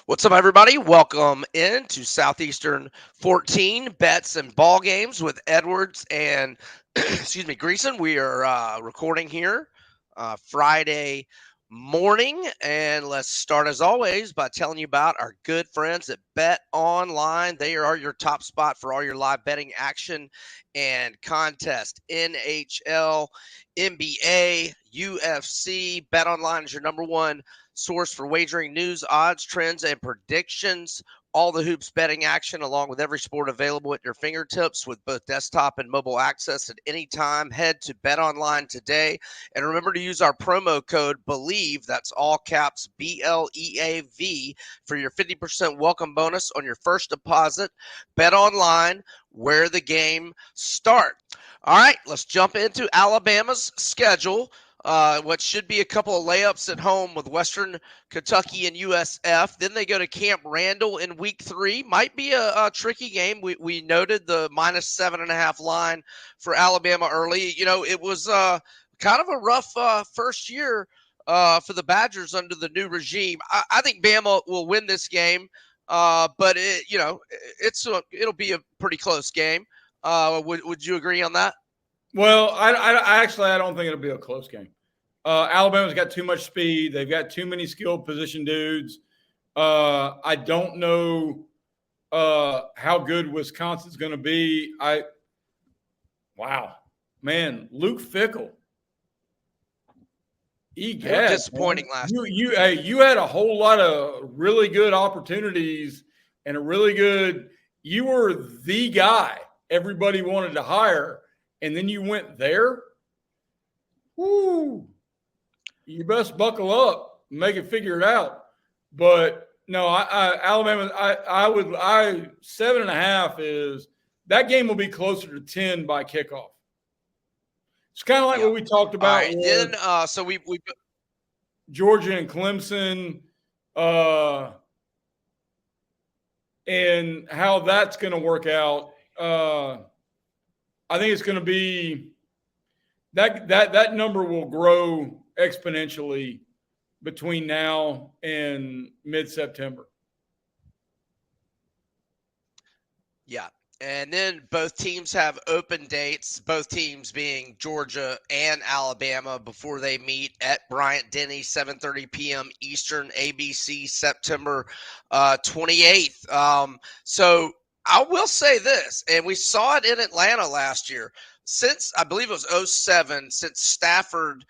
What's up, everybody? Welcome into Southeastern 14 bets and ball games with Edwards and excuse me, Greeson. We are recording here Friday morning, and let's start as always by telling you about our good friends at Bet Online. They are your top spot for all your live betting action and contest. NHL, NBA, UFC. Bet Online is your number one source for wagering news, odds, trends, and predictions. All the hoops betting action, along with every sport available at your fingertips with both desktop and mobile access at any time. Head to Bet Online today and remember to use our promo code BELIEVE, that's all caps BLEAV, for your 50% welcome bonus on your first deposit. Bet Online, where the game starts. All right, let's jump into Alabama's schedule. What should be a couple of layups at home with Western Kentucky and USF. Then they go to Camp Randall in week 3. Might be a tricky game. We noted the -7.5 line for Alabama early. You know, it was kind of a rough first year for the Badgers under the new regime. I think Bama will win this game, but it'll be a pretty close game. Would you agree on that? Well, I don't think it'll be a close game. Alabama's got too much speed. They've got too many skilled position dudes. I don't know how good Wisconsin's going to be. Wow, man, Luke Fickell. Disappointing last year. You had a whole lot of really good opportunities and a really good. You were the guy everybody wanted to hire. And then you went there, whoo, you best buckle up and make it figure it out. But no, Alabama, 7.5 is that game will be closer to 10 by kickoff. It's kind of like what we talked about. All right, then, so we Georgia and Clemson, and how that's going to work out. I think it's going to be that number will grow exponentially between now and mid-September. Yeah. And then both teams have open dates, both teams being Georgia and Alabama, before they meet at Bryant-Denny, 7:30 p.m. Eastern, ABC, September 28th. So I will say this, and we saw it in Atlanta last year. Since, I believe it was 2007, since Stafford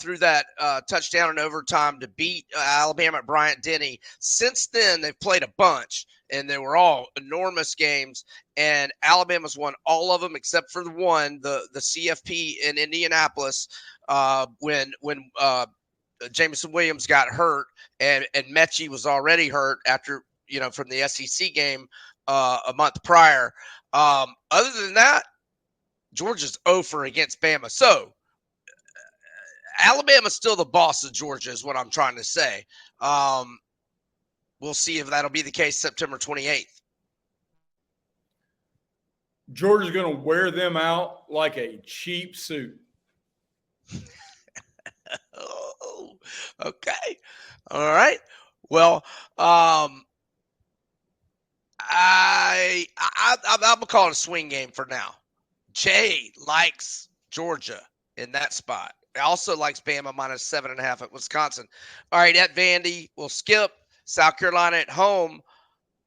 threw that touchdown in overtime to beat Alabama at Bryant-Denny, since then they've played a bunch, and they were all enormous games, and Alabama's won all of them except for the one, the CFP in Indianapolis, when Jameson Williams got hurt, and Mechie was already hurt after, from the SEC game a month prior. Other than that, Georgia's 0-for against Bama. So Alabama's still the boss of Georgia is what I'm trying to say. We'll see if that'll be the case September 28th. Georgia's going to wear them out like a cheap suit. Oh, okay. All right. Well, I'm gonna call it a swing game for now. Jay likes Georgia in that spot. He also likes Bama -7.5 at Wisconsin. All right, at Vandy, we'll skip. South Carolina at home,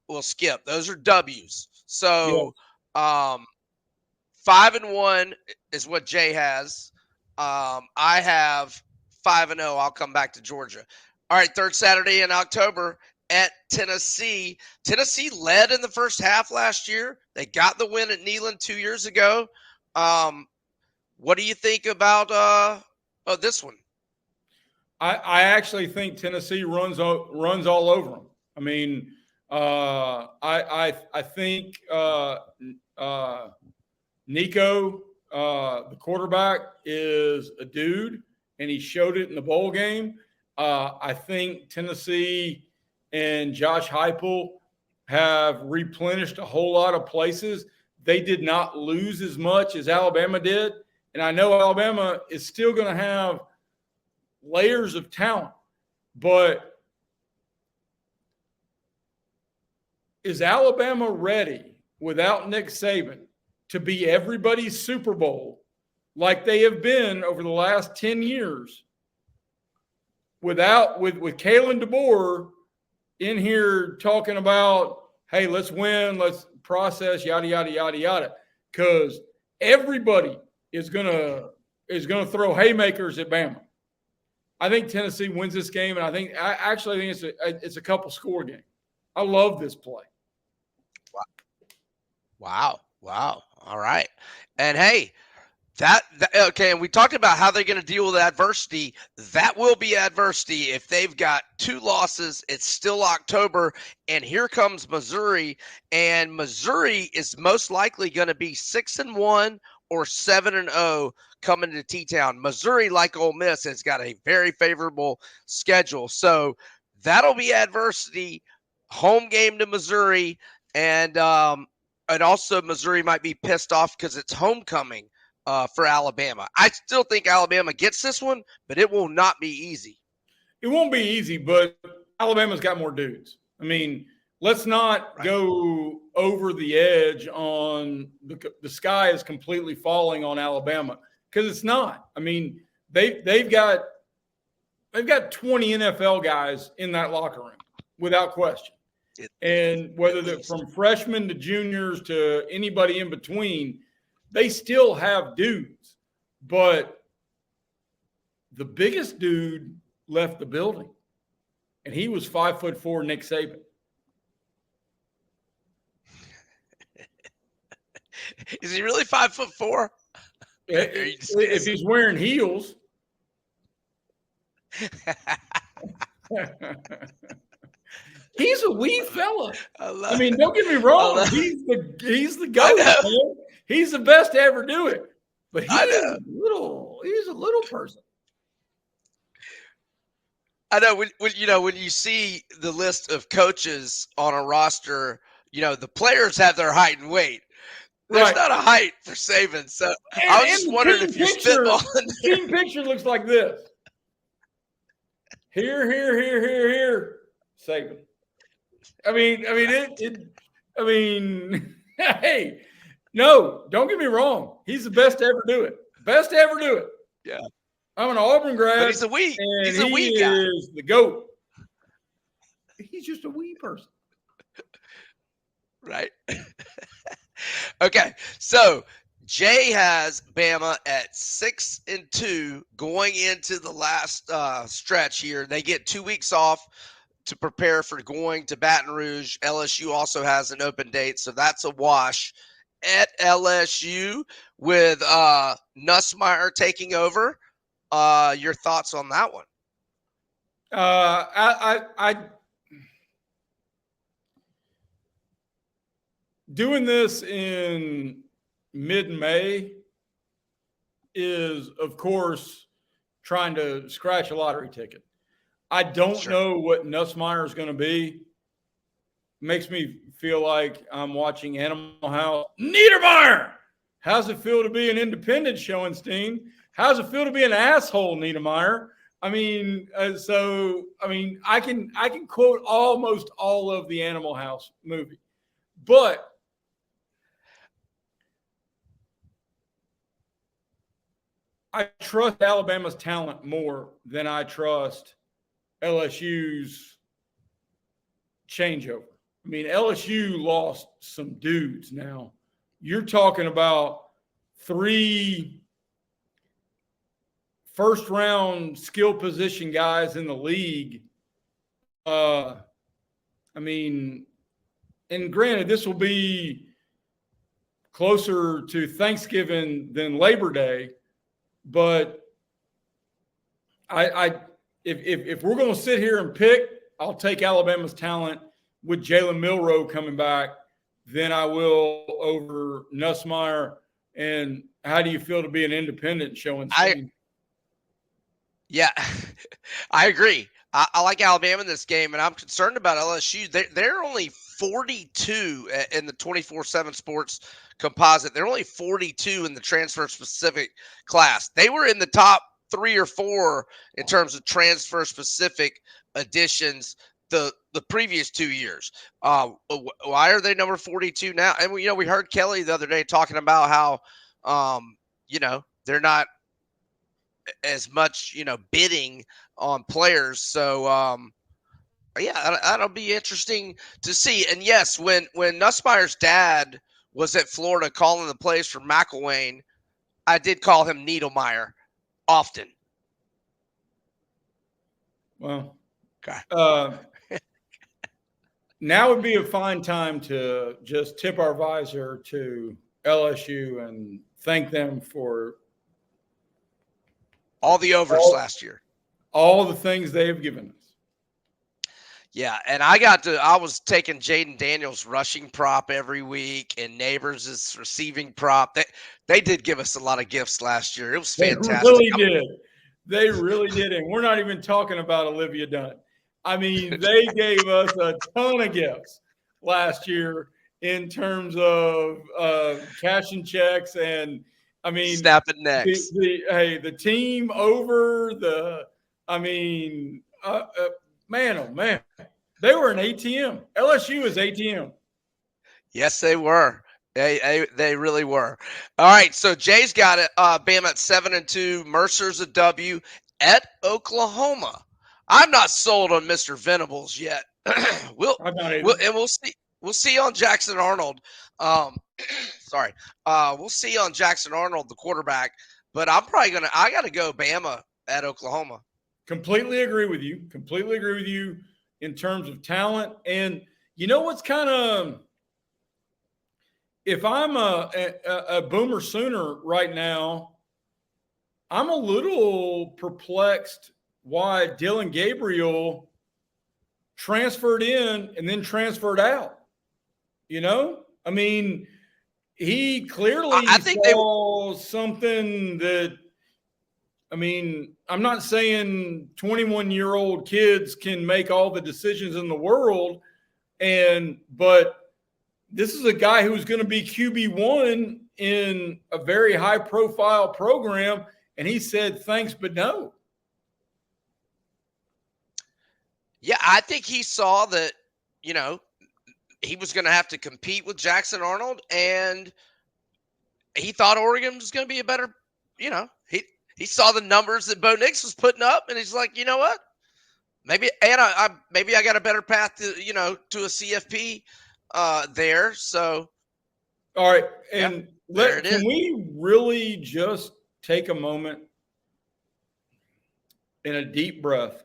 we'll skip. Those are W's. So, 5-1 is what Jay has. I have 5-0. I'll come back to Georgia. All right, third Saturday in October at Tennessee. Tennessee led in the first half last year. They got the win at Neyland 2 years ago. What do you think about this one? I actually think Tennessee runs all over them. I mean, I think Nico, the quarterback, is a dude, and he showed it in the bowl game. I think Tennessee and Josh Heupel have replenished a whole lot of places. They did not lose as much as Alabama did. And I know Alabama is still going to have layers of talent, but is Alabama ready without Nick Saban to be everybody's Super Bowl like they have been over the last 10 years with Kalen DeBoer in here talking about, hey, let's win, let's process, yada, yada, yada, yada. Because everybody is gonna throw haymakers at Bama. I think Tennessee wins this game, and I think it's a couple score game. I love this play. Wow. All right. And hey, okay, and we talked about how they're going to deal with adversity. That will be adversity. If they've got 2 losses, it's still October, and here comes Missouri, and Missouri is most likely going to be 6-1 or 7-0 coming to T-Town. Missouri, like Ole Miss, has got a very favorable schedule, so that'll be adversity. Home game to Missouri, and also Missouri might be pissed off because it's homecoming for Alabama. I still think Alabama gets this one, but it will not be easy. It won't be easy, but Alabama's got more dudes. I mean, let's not go over the edge on the sky is completely falling on Alabama, because it's not. I mean, they've got 20 NFL guys in that locker room without question. And whether they're from freshmen to juniors to anybody in between, they still have dudes. But the biggest dude left the building, and he was 5'4" Nick Saban. Is he really 5'4"? If he's wearing heels. He's a wee fella. I mean, don't get me wrong. He's the GOAT, man. He's the best to ever do it. But he's a little person. I know when you see the list of coaches on a roster, the players have their height and weight. There's not a height for Saban. So I was just wondering if you're spitballing. The team picture looks like this. Here, Saban. I mean, hey, no, don't get me wrong. He's the best to ever do it. Best to ever do it. Yeah. I'm an Auburn grad. But he's a wee. He's a wee guy. He is the GOAT. He's just a wee person. Right. Okay. So Jay has Bama at 6-2 going into the last stretch here. They get 2 weeks off to prepare for going to Baton Rouge. LSU also has an open date, so that's a wash at LSU with Nussmeier taking over. Your thoughts on that one? I doing this in mid-May is, of course, trying to scratch a lottery ticket. I don't know what Nussmeier is going to be. Makes me feel like I'm watching Animal House. Niedermeyer! How's it feel to be an independent, Schoenstein? How's it feel to be an asshole, Niedermeyer? I mean, I can quote almost all of the Animal House movie. But I trust Alabama's talent more than I trust LSU's changeover. I mean, LSU lost some dudes now. You're talking about 3 first-round skill position guys in the league. And granted, this will be closer to Thanksgiving than Labor Day, but if we're going to sit here and pick, I'll take Alabama's talent with Jalen Milroe coming back than I will over Nussmeier. And how do you feel to be an independent, Schoenstein? Yeah, I agree. I like Alabama in this game, and I'm concerned about LSU. They're only 42 in the 24/7 Sports composite. They're only 42 in the transfer-specific class. They were in the top 3 or 4 in terms of transfer-specific additions the the previous 2 years. Why are they number 42 now? And we heard Kelly the other day talking about how they're not as much bidding on players. So yeah, that'll be interesting to see. And yes, when Nussmeier's dad was at Florida calling the plays for McElwain, I did call him Needlemeyer often. Well, okay. Now would be a fine time to just tip our visor to LSU and thank them for all the overs last year. All the things they've given us. Yeah, and I was taking Jaden Daniels' rushing prop every week and Neighbors' receiving prop. They did give us a lot of gifts last year. It was fantastic. They really did. They really did. And we're not even talking about Olivia Dunn. I mean, they gave us a ton of gifts last year in terms of cashing checks and, I mean, snapping necks. The team over man, oh man, they were an ATM. LSU is ATM. Yes, they were. They really were. All right, so Jay's got it. Bama at 7-2. Mercer's a W at Oklahoma. I'm not sold on Mr. Venables yet. We'll see. We'll see on Jackson Arnold. Sorry. We'll see on Jackson Arnold, the quarterback. But I got to go Bama at Oklahoma. Completely agree with you in terms of talent. And you know what's kind of, if I'm a Boomer Sooner right now, I'm a little perplexed why Dylan Gabriel transferred in and then transferred out. I mean, he clearly saw something that, I mean, I'm not saying 21-year-old kids can make all the decisions in the world, but this is a guy who's going to be QB1 in a very high-profile program, and he said thanks, but no. Yeah, I think he saw that, he was going to have to compete with Jackson Arnold, and he thought Oregon was going to be a better, he saw the numbers that Bo Nix was putting up, and he's like, you know what? Maybe I got a better path to to a CFP there. So, all right, and can we really just take a moment in a deep breath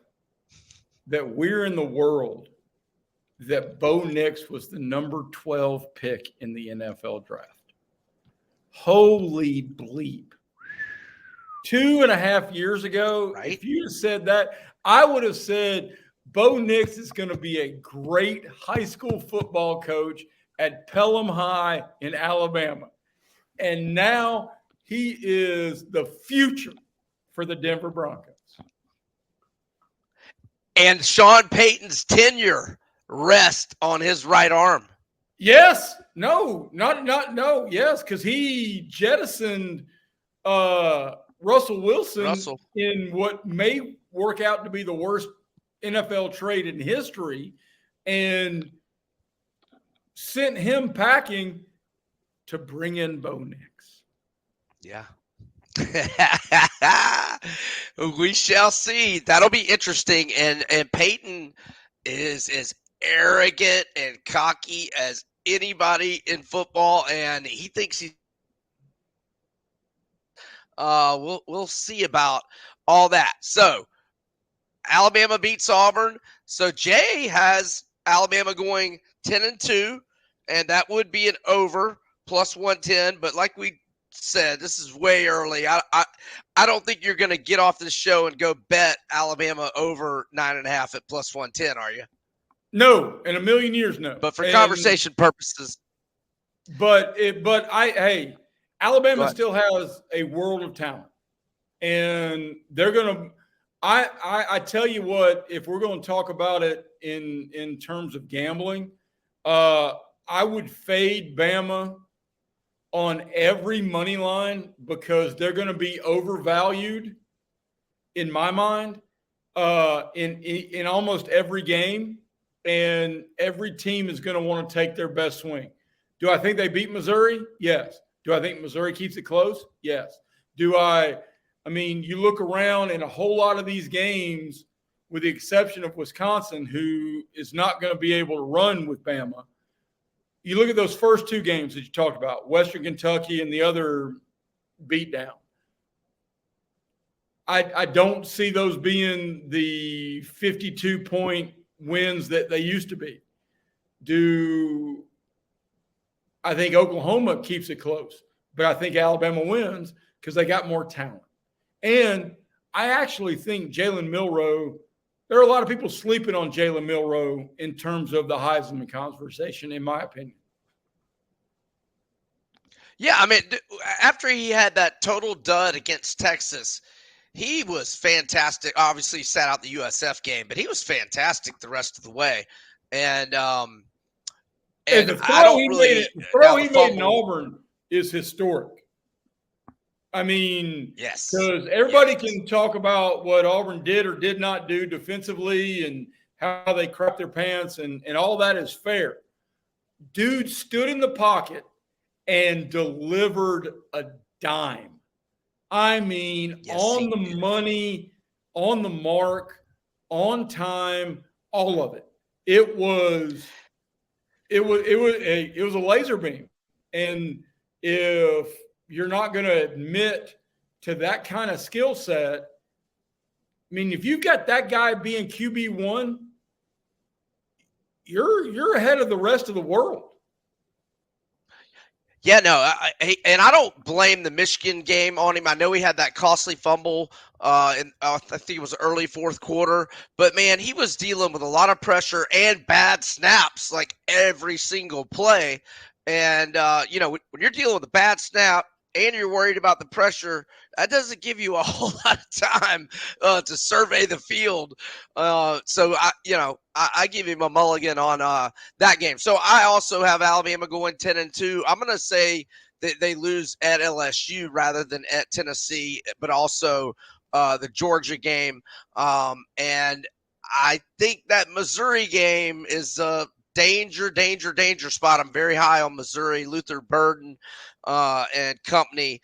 that we're in the world that Bo Nix was the number 12 pick in the NFL draft? Holy bleep. 2.5 years ago, right? If you had said that, I would have said Bo Nix is going to be a great high school football coach at Pelham High in Alabama. And now he is the future for the Denver Broncos. And Sean Payton's tenure rests on his right arm. Yes. No. Yes, because he jettisoned Russell Wilson in what may work out to be the worst NFL trade in history, and sent him packing to bring in Bo Nix. Yeah. We shall see. That'll be interesting. And Peyton is as arrogant and cocky as anybody in football, and he thinks he's we'll see about all that. So Alabama beats Auburn. So Jay has Alabama going 10-2, and that would be an over plus 110. But like we said, this is way early. I don't think you're going to get off this show and go bet Alabama over 9.5 at plus 110, are you? No, in a million years, no. But for conversation purposes. Hey, Alabama still has a world of talent, and they're going to. I tell you what, if we're going to talk about it in terms of gambling, I would fade Bama on every money line because they're going to be overvalued in my mind in almost every game. and every team is going to want to take their best swing. Do I think they beat Missouri? Yes. Do I think Missouri keeps it close? Yes. I mean, you look around in a whole lot of these games, with the exception of Wisconsin, who is not going to be able to run with Bama. You look at those first two games that you talked about, Western Kentucky and the other beatdown. I don't see those being the 52-point wins that they used to be. I think Oklahoma keeps it close, but I think Alabama wins because they got more talent. And I actually think Jalen Milroe, there are a lot of people sleeping on Jalen Milroe in terms of the Heisman conversation, in my opinion. Yeah, I mean, after he had that total dud against Texas, he was fantastic. Obviously, sat out the USF game, but he was fantastic the rest of the way. And the I don't really throw he made in Auburn is historic. I mean, yes, because everybody can talk about what Auburn did or did not do defensively and how they crap their pants, and all that is fair. Dude stood in the pocket and delivered a dime. I mean, yes, on the money, on the mark, on time, all of it. It was a laser beam. And if you're not going to admit to that kind of skill set, I mean, if you've got that guy being QB1, you're ahead of the rest of the world. Yeah, no, and I don't blame the Michigan game on him. I know he had that costly fumble, and I think it was early fourth quarter. But man, he was dealing with a lot of pressure and bad snaps like every single play. And when you're dealing with a bad snap and you're worried about the pressure, that doesn't give you a whole lot of time to survey the field. So I give him a mulligan on that game. So I also have Alabama going 10-2. I'm going to say that they lose at LSU rather than at Tennessee, but also the Georgia game. And I think that Missouri game is a danger spot. I'm very high on Missouri, Luther Burden and company.